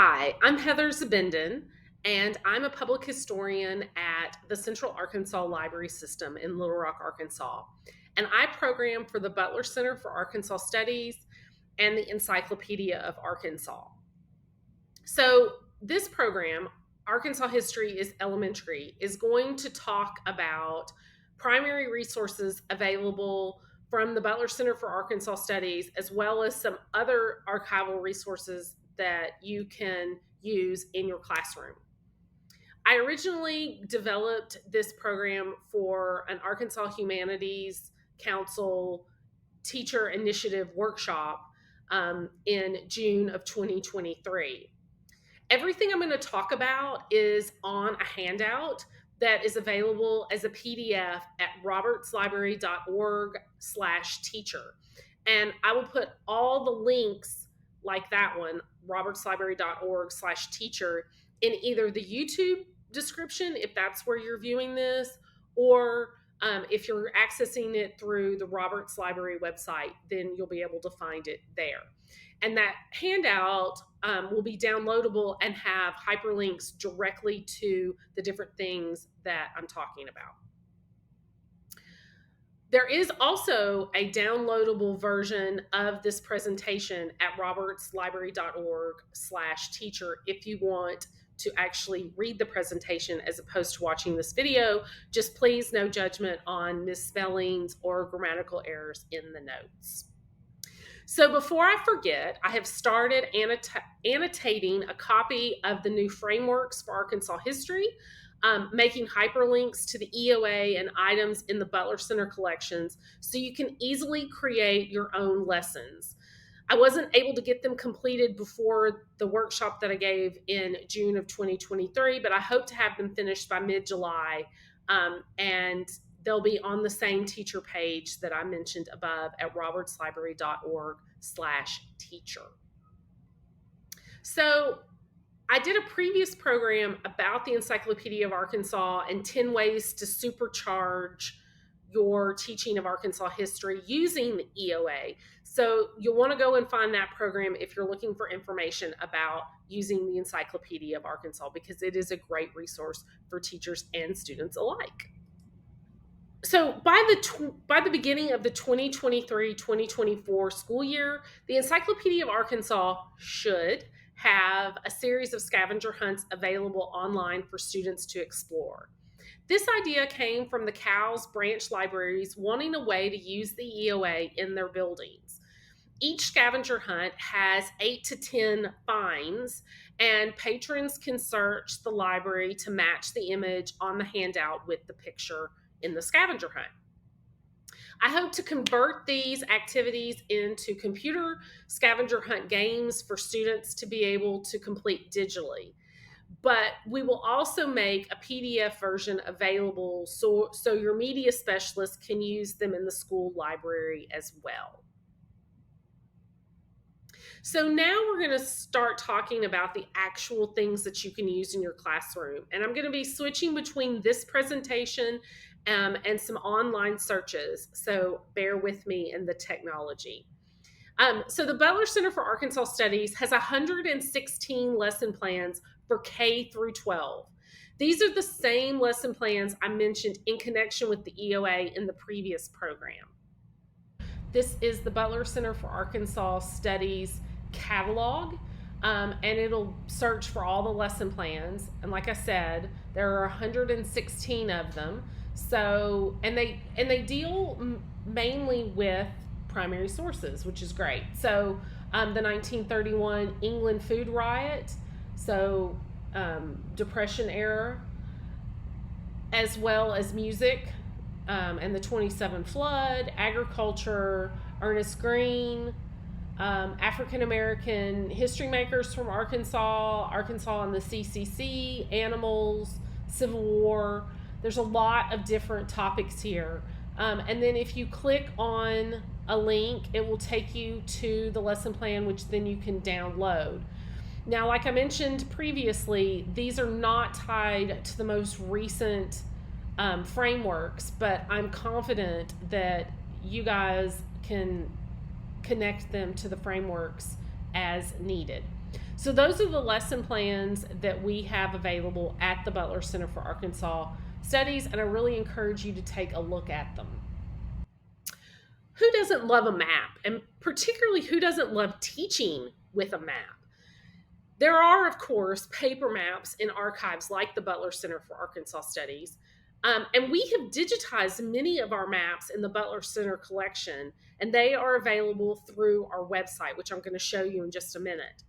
Hi, I'm Heather Zabindin, and I'm a public historian at the Central Arkansas Library System in Little Rock, Arkansas. And I program for the Butler Center for Arkansas Studies and the Encyclopedia of Arkansas. So, this program, Arkansas History is Elementary, is going to talk about primary resources available from the Butler Center for Arkansas Studies, as well as some other archival resources that you can use in your classroom. I originally developed this program for an Arkansas Humanities Council teacher initiative workshop in June of 2023. Everything I'm going to talk about is on a handout that is available as a PDF at robertslibrary.org/teacher. And I will put all the links like that one, robertslibrary.org/teacher, in either the YouTube description, if that's where you're viewing this, or if you're accessing it through the Roberts Library website, then you'll be able to find it there. And that handout will be downloadable and have hyperlinks directly to the different things that I'm talking about. There is also a downloadable version of this presentation at robertslibrary.org/teacher if you want to actually read the presentation as opposed to watching this video. Just please, no judgment on misspellings or grammatical errors in the notes. So before I forget, I have started annotating a copy of the new frameworks for Arkansas history, making hyperlinks to the EOA and items in the Butler Center collections so you can easily create your own lessons. I wasn't able to get them completed before the workshop that I gave in June of 2023, but I hope to have them finished by mid-July, and they'll be on the same teacher page that I mentioned above at robertslibrary.org/teacher. So I did a previous program about the Encyclopedia of Arkansas and 10 ways to supercharge your teaching of Arkansas history using the EOA. So you'll want to go and find that program if you're looking for information about using the Encyclopedia of Arkansas, because it is a great resource for teachers and students alike. So by the beginning of the 2023-2024 school year, the Encyclopedia of Arkansas should have a series of scavenger hunts available online for students to explore. This idea came from the CALS branch libraries wanting a way to use the EOA in their buildings. Each scavenger hunt has 8 to 10 finds, and patrons can search the library to match the image on the handout with the picture in the scavenger hunt. I hope to convert these activities into computer scavenger hunt games for students to be able to complete digitally. But we will also make a PDF version available so your media specialists can use them in the school library as well. So now we're going to start talking about the actual things that you can use in your classroom. And I'm going to be switching between this presentation and some online searches. So bear with me in the technology. So the Butler Center for Arkansas Studies has 116 lesson plans for K through 12. These are the same lesson plans I mentioned in connection with the EOA in the previous program. This is the Butler Center for Arkansas Studies catalog, and it'll search for all the lesson plans. And like I said, there are 116 of them. So, and they deal mainly with primary sources, which is great. So, the 1931 England food riot, so Depression era, as well as music, and the 27 flood, agriculture, Ernest Green, African American history makers from Arkansas and the CCC, animals, Civil War. There's a lot of different topics here. And then if you click on a link, it will take you to the lesson plan, which then you can download. Now, like I mentioned previously, these are not tied to the most recent frameworks, but I'm confident that you guys can connect them to the frameworks as needed. So those are the lesson plans that we have available at the Butler Center for Arkansas Studies, and I really encourage you to take a look at them. Who doesn't love a map? And particularly, who doesn't love teaching with a map? There are, of course, paper maps in archives like the Butler Center for Arkansas Studies. And we have digitized many of our maps in the Butler Center collection, and they are available through our website, which I'm going to show you in just a minute.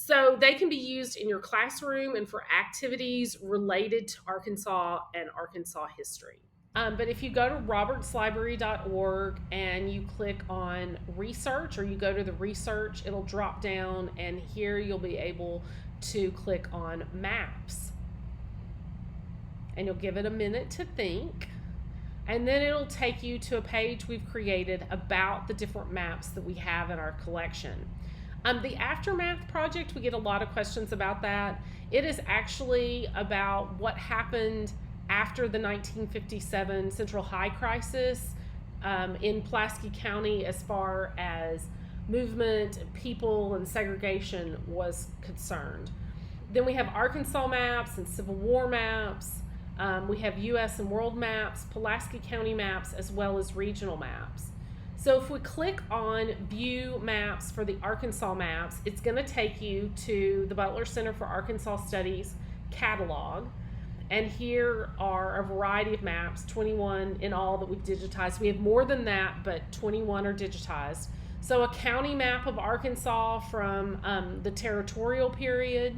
So they can be used in your classroom and for activities related to Arkansas and Arkansas history. But if you go to robertslibrary.org and you click on research, or you go to the research, it'll drop down, and here you'll be able to click on maps. And you'll give it a minute to think. And then it'll take you to a page we've created about the different maps that we have in our collection. The Aftermath project, we get a lot of questions about that. It is actually about what happened after the 1957 Central High crisis in Pulaski County as far as movement, people, and segregation was concerned. Then we have Arkansas maps and Civil War maps. We have U.S. and world maps, Pulaski County maps, as well as regional maps. So if we click on View Maps for the Arkansas maps, it's going to take you to the Butler Center for Arkansas Studies catalog. And here are a variety of maps, 21 in all that we've digitized. We have more than that, but 21 are digitized. So a county map of Arkansas from the territorial period.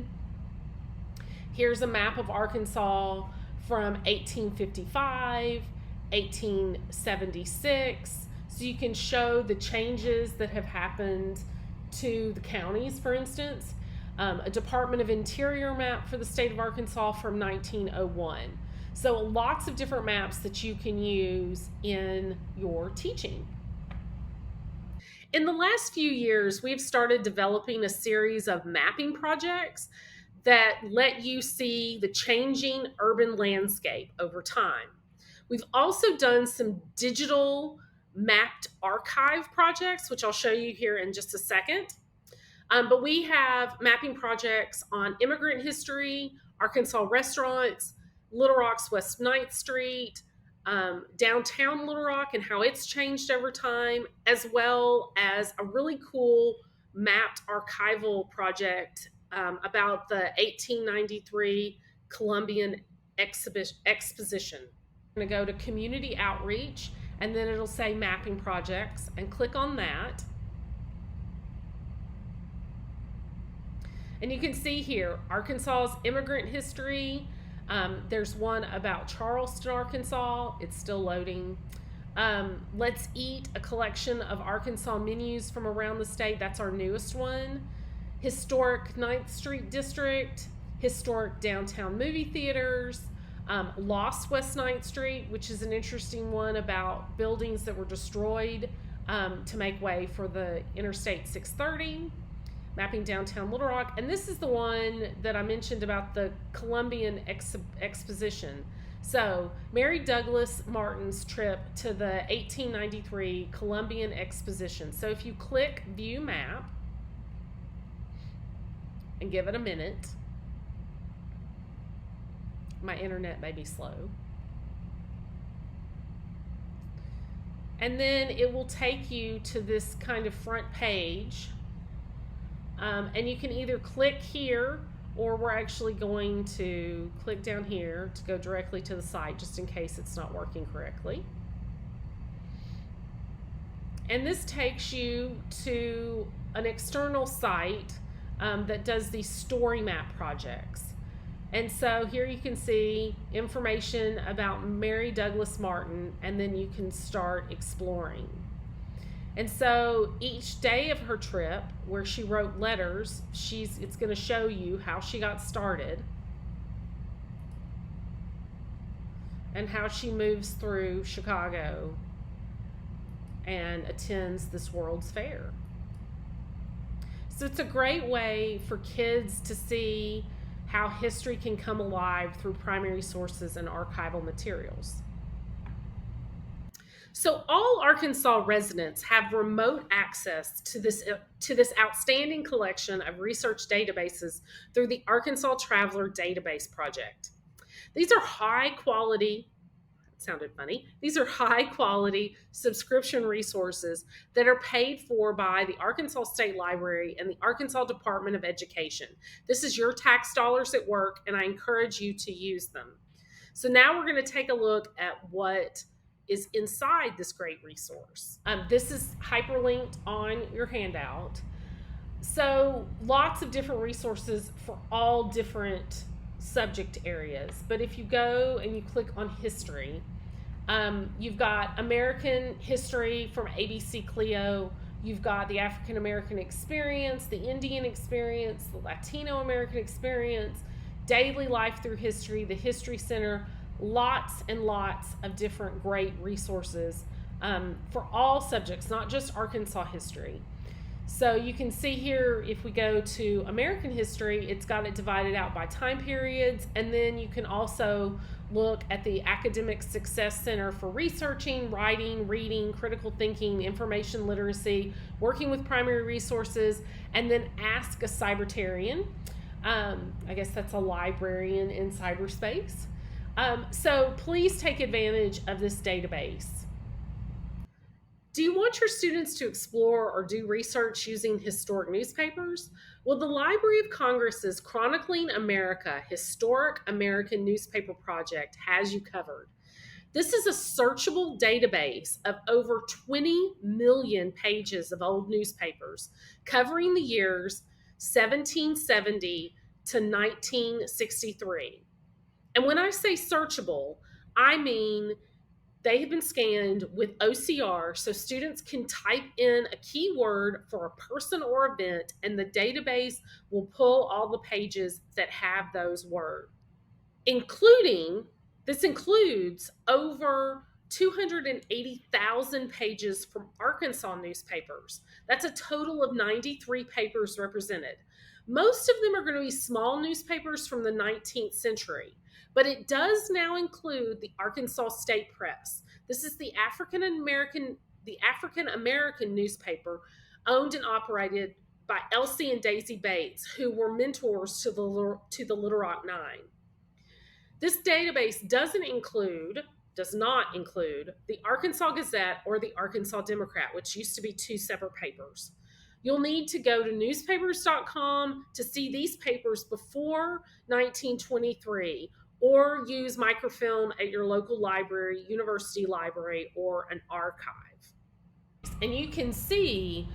Here's a map of Arkansas from 1855, 1876. So you can show the changes that have happened to the counties, for instance. A Department of Interior map for the state of Arkansas from 1901. So lots of different maps that you can use in your teaching. In the last few years, we've started developing a series of mapping projects that let you see the changing urban landscape over time. We've also done some digital mapped archive projects, which I'll show you here in just a second. But we have mapping projects on immigrant history, Arkansas restaurants, Little Rock's West 9th Street, downtown Little Rock and how it's changed over time, as well as a really cool mapped archival project about the 1893 Columbian Exposition. I'm going to go to Community Outreach, and then it'll say Mapping Projects, and click on that. And you can see here, Arkansas's immigrant history. There's one about Charleston, Arkansas. It's still loading. Let's Eat, a collection of Arkansas menus from around the state. That's our newest one. Historic 9th Street District, historic downtown movie theaters, Lost West 9th Street, which is an interesting one about buildings that were destroyed to make way for the Interstate 630. Mapping downtown Little Rock. And this is the one that I mentioned about the Columbian Exposition. So Mary Douglas Martin's trip to the 1893 Columbian Exposition. So if you click View Map and give it a minute, my internet may be slow. And then it will take you to this kind of front page. And you can either click here, or we're actually going to click down here to go directly to the site, just in case it's not working correctly. And this takes you to an external site that does these story map projects. And so here you can see information about Mary Douglas Martin, and then you can start exploring. And so each day of her trip, where she wrote letters, it's going to show you how she got started and how she moves through Chicago and attends this World's Fair. So it's a great way for kids to see how history can come alive through primary sources and archival materials. So all Arkansas residents have remote access to this outstanding collection of research databases through the Arkansas Traveler Database Project. These are high quality, sounded funny. These are high quality subscription resources that are paid for by the Arkansas State Library and the Arkansas Department of Education. This is your tax dollars at work, and I encourage you to use them. So now we're going to take a look at what is inside this great resource. This is hyperlinked on your handout. So lots of different resources for all different subject areas. But if you go and you click on history, you've got American history from ABC Clio. You've got the African American experience, the Indian experience, the Latino American experience, daily life through history, the History Center, lots and lots of different great resources for all subjects, not just Arkansas history. So you can see here, if we go to American history, it's got it divided out by time periods, and then you can also look at the Academic Success Center for researching, writing, reading, critical thinking, information literacy, working with primary resources, and then Ask a Cybertarian. I guess that's a librarian in cyberspace. So please take advantage of this database. Do you want your students to explore or do research using historic newspapers? Well, the Library of Congress's Chronicling America Historic American Newspaper Project has you covered. This is a searchable database of over 20 million pages of old newspapers covering the years 1770 to 1963. And when I say searchable, I mean they have been scanned with OCR, so students can type in a keyword for a person or event, and the database will pull all the pages that have those words, this includes over 280,000 pages from Arkansas newspapers. That's a total of 93 papers represented. Most of them are going to be small newspapers from the 19th century, but it does now include the Arkansas State Press. This is the African American newspaper owned and operated by Elsie and Daisy Bates, who were mentors to the Little Rock Nine. This database does not include the Arkansas Gazette or the Arkansas Democrat, which used to be two separate papers. You'll need to go to newspapers.com to see these papers before 1923, or use microfilm at your local library, university library, or an archive. And you can see,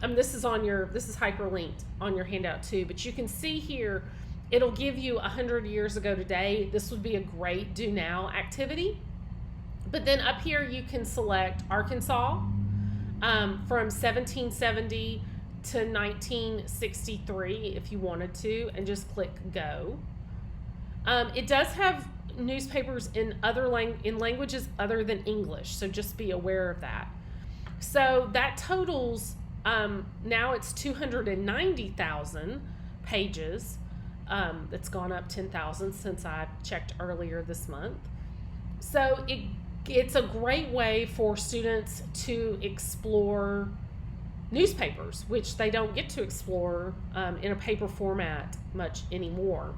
this is hyperlinked on your handout too, but you can see here, it'll give you 100 years ago today. This would be a great do now activity. But then up here you can select Arkansas from 1770 to 1963 if you wanted to, and just click go. It does have newspapers in languages other than English, so just be aware of that. So that totals, now it's 290,000 pages. It's gone up 10,000 since I checked earlier this month. So it's a great way for students to explore newspapers, which they don't get to explore in a paper format much anymore.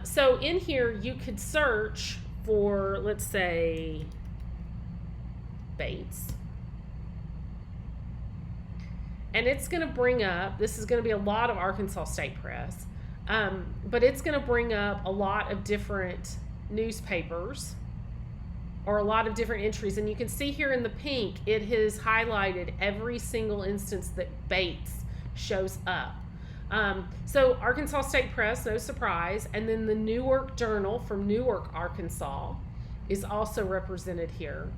So in here you could search for, let's say, Bates. And it's going to bring up, this is going to be a lot of Arkansas State Press, but it's going to bring up a lot of different newspapers or a lot of different entries. And you can see here in the pink, it has highlighted every single instance that Bates shows up. So Arkansas State Press, no surprise, and then the Newark Journal from Newark, Arkansas is also represented here.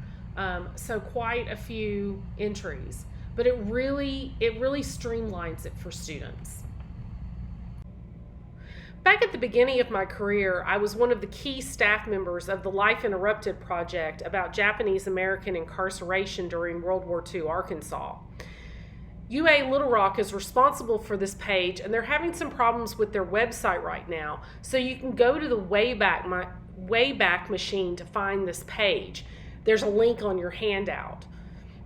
So quite a few entries, but it really streamlines it for students. Back at the beginning of my career, I was one of the key staff members of the Life Interrupted project about Japanese American incarceration during World War II Arkansas. UA Little Rock is responsible for this page, and they're having some problems with their website right now. So you can go to the Wayback Machine to find this page. There's a link on your handout.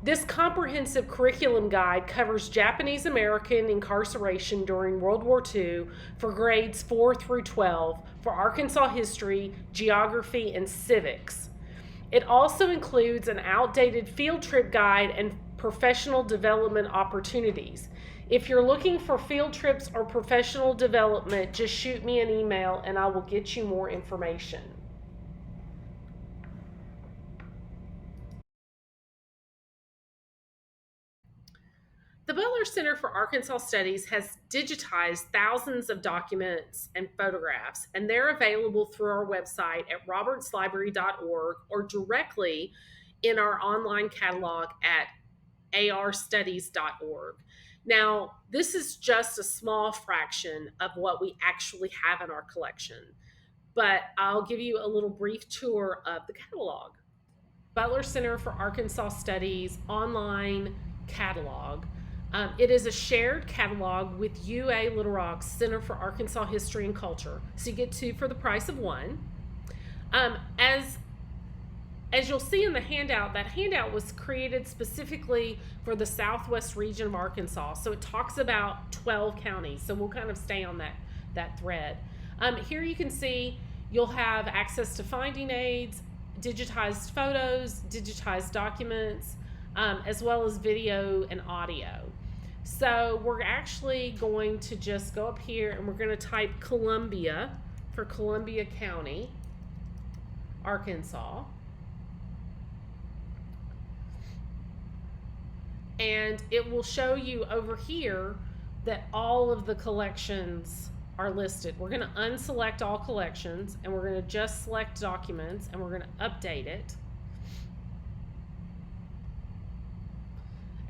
This comprehensive curriculum guide covers Japanese American incarceration during World War II for grades 4 through 12 for Arkansas history, geography, and civics. It also includes an outdated field trip guide and professional development opportunities. If you're looking for field trips or professional development, just shoot me an email and I will get you more information. The Butler Center for Arkansas Studies has digitized thousands of documents and photographs, and they're available through our website at robertslibrary.org or directly in our online catalog at arstudies.org. Now, this is just a small fraction of what we actually have in our collection, but I'll give you a little brief tour of the catalog. Butler Center for Arkansas Studies online catalog. It is a shared catalog with UA Little Rock's Center for Arkansas History and Culture. So you get two for the price of one. As you'll see in the handout, that handout was created specifically for the southwest region of Arkansas. So it talks about 12 counties. So we'll kind of stay on that thread. Here you can see you'll have access to finding aids, digitized photos, digitized documents, as well as video and audio. So we're actually going to just go up here and we're going to type Columbia for Columbia County, Arkansas. And it will show you over here that all of the collections are listed. We're going to unselect all collections and we're going to just select documents and we're going to update it.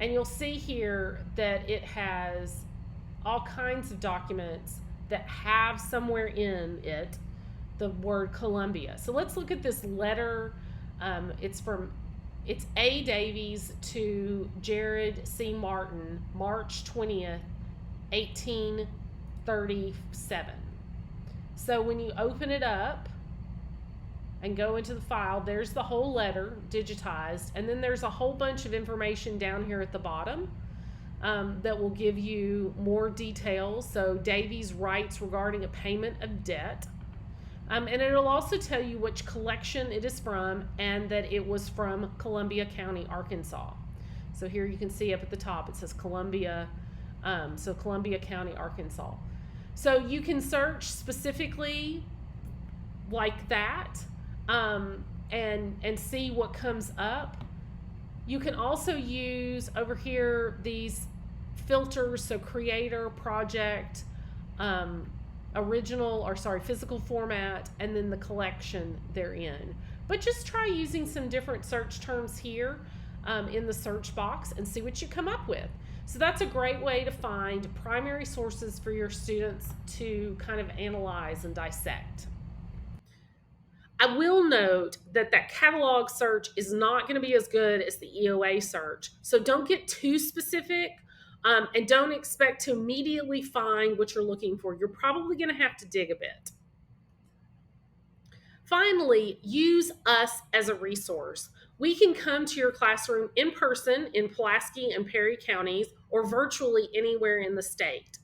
And you'll see here that it has all kinds of documents that have somewhere in it the word Columbia. So let's look at this letter. It's A. Davies to Jared C. Martin, March 20th, 1837. So when you open it up and go into the file, there's the whole letter digitized, and then there's a whole bunch of information down here at the bottom that will give you more details. So Davies writes regarding a payment of debt. And it'll also tell you which collection it is from and that it was from Columbia County, Arkansas. So here you can see up at the top it says Columbia, so Columbia County, Arkansas. So you can search specifically like that and see what comes up. You can also use over here these filters, so creator, project, physical format, and then the collection they're in. But just try using some different search terms here in the search box and see what you come up with. So that's a great way to find primary sources for your students to kind of analyze and dissect. I will note that catalog search is not going to be as good as the EOA search. So don't get too specific. And don't expect to immediately find what you're looking for. You're probably going to have to dig a bit. Finally, use us as a resource. We can come to your classroom in person in Pulaski and Perry counties or virtually anywhere in the state.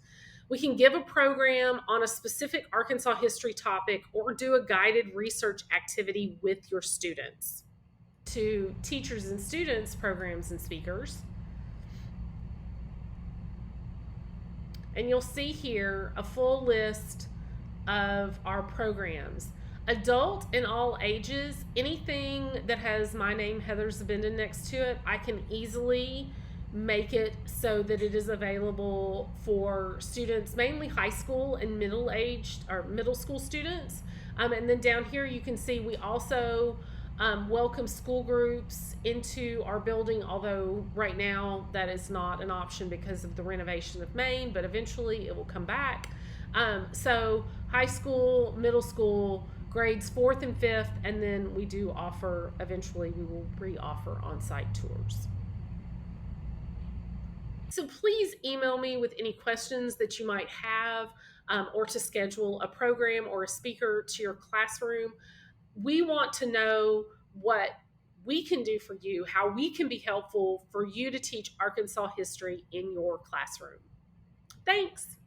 We can give a program on a specific Arkansas history topic or do a guided research activity with your students. To teachers and students, programs and speakers. And you'll see here a full list of our programs. Adult and all ages, anything that has my name, Heather Zabinda, next to it, I can easily make it so that it is available for students, mainly high school and middle school students. And then down here you can see we also welcome school groups into our building, although right now that is not an option because of the renovation of Maine, but eventually it will come back. So high school, middle school, grades 4th and 5th, and then we do offer, eventually we will re-offer on-site tours. So please email me with any questions that you might have or to schedule a program or a speaker to your classroom. We want to know what we can do for you, how we can be helpful for you to teach Arkansas history in your classroom. Thanks.